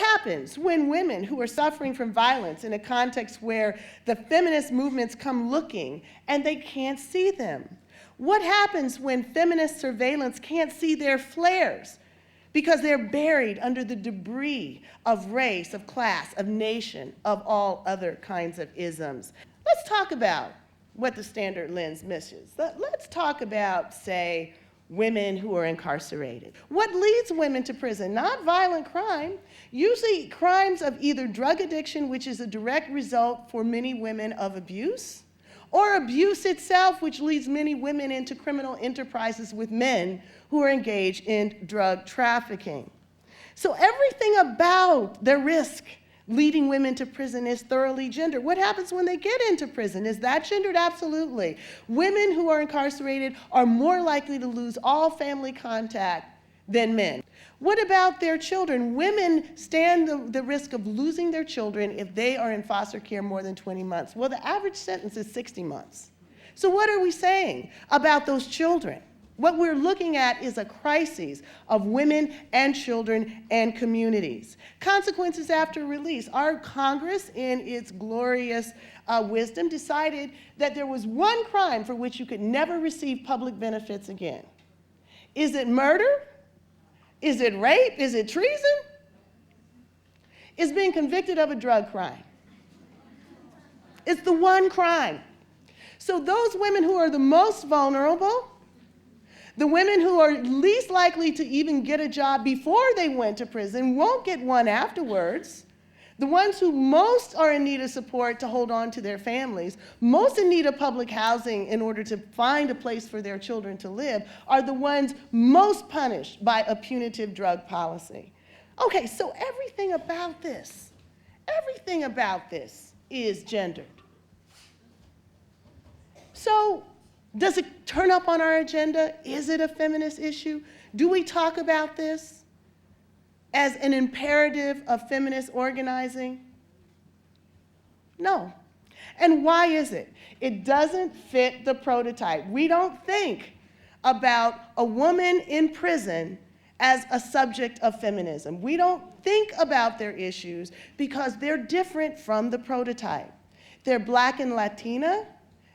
happens when women who are suffering from violence in a context where the feminist movements come looking and they can't see them? What happens when feminist surveillance can't see their flares because they're buried under the debris of race, of class, of nation, of all other kinds of isms? Let's talk about what the standard lens misses. Let's talk about, say, women who are incarcerated. What leads women to prison? Not violent crime, usually crimes of either drug addiction, which is a direct result for many women of abuse, or abuse itself, which leads many women into criminal enterprises with men who are engaged in drug trafficking. So everything about the risk leading women to prison is thoroughly gendered. What happens when they get into prison? Is that gendered? Absolutely. Women who are incarcerated are more likely to lose all family contact than men. What about their children? Women stand the risk of losing their children if they are in foster care more than 20 months. Well, the average sentence is 60 months. So what are we saying about those children? What we're looking at is a crisis of women and children and communities. Consequences after release. Our Congress, in its glorious wisdom, decided that there was one crime for which you could never receive public benefits again. Is it murder? Is it rape? Is it treason? It's being convicted of a drug crime. It's the one crime. So those women who are the most vulnerable, the women who are least likely to even get a job before they went to prison won't get one afterwards. The ones who most are in need of support to hold on to their families, most in need of public housing in order to find a place for their children to live, are the ones most punished by a punitive drug policy. Okay, so everything about this is gendered. So, does it turn up on our agenda? Is it a feminist issue? Do we talk about this as an imperative of feminist organizing? No. And why is it? It doesn't fit the prototype. We don't think about a woman in prison as a subject of feminism. We don't think about their issues because they're different from the prototype. They're Black and Latina,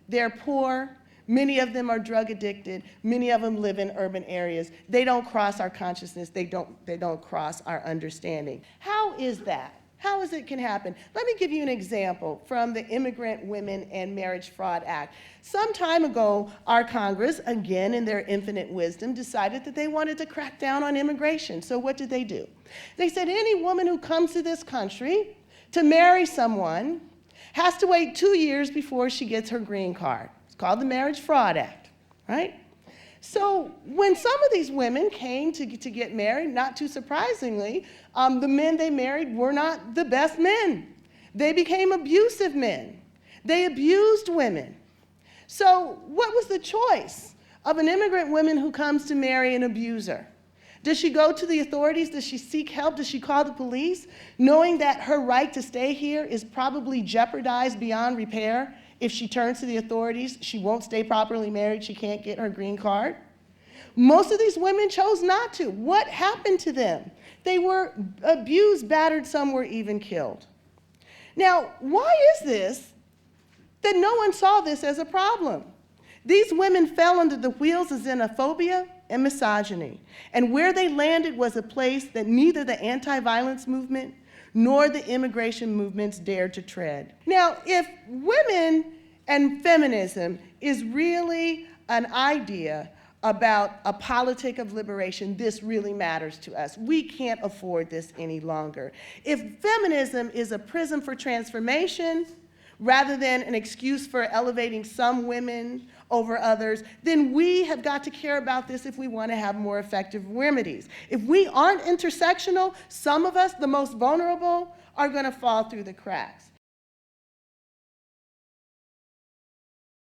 they're poor, many of them are drug addicted. Many of them live in urban areas. They don't cross our consciousness. They don't cross our understanding. How is that? How is it can happen? Let me give you an example from the Immigrant Women and Marriage Fraud Act. Some time ago, our Congress, again in their infinite wisdom, decided that they wanted to crack down on immigration. So what did they do? They said any woman who comes to this country to marry someone has to wait 2 years before she gets her green card. Called the Marriage Fraud Act, right? So when some of these women came to get married, not too surprisingly, the men they married were not the best men. They became abusive men. They abused women. So what was the choice of an immigrant woman who comes to marry an abuser? Does she go to the authorities? Does she seek help? Does she call the police, knowing that her right to stay here is probably jeopardized beyond repair? If she turns to the authorities, she won't stay properly married, she can't get her green card. Most of these women chose not to. What happened to them? They were abused, battered, some were even killed. Now, why is this that no one saw this as a problem? These women fell under the wheels of xenophobia and misogyny, and where they landed was a place that neither the anti-violence movement nor the immigration movements dared to tread. Now, if women and feminism is really an idea about a politic of liberation, this really matters to us. We can't afford this any longer. If feminism is a prism for transformation, rather than an excuse for elevating some women over others, then we have got to care about this if we want to have more effective remedies. If we aren't intersectional, some of us, the most vulnerable, are going to fall through the cracks.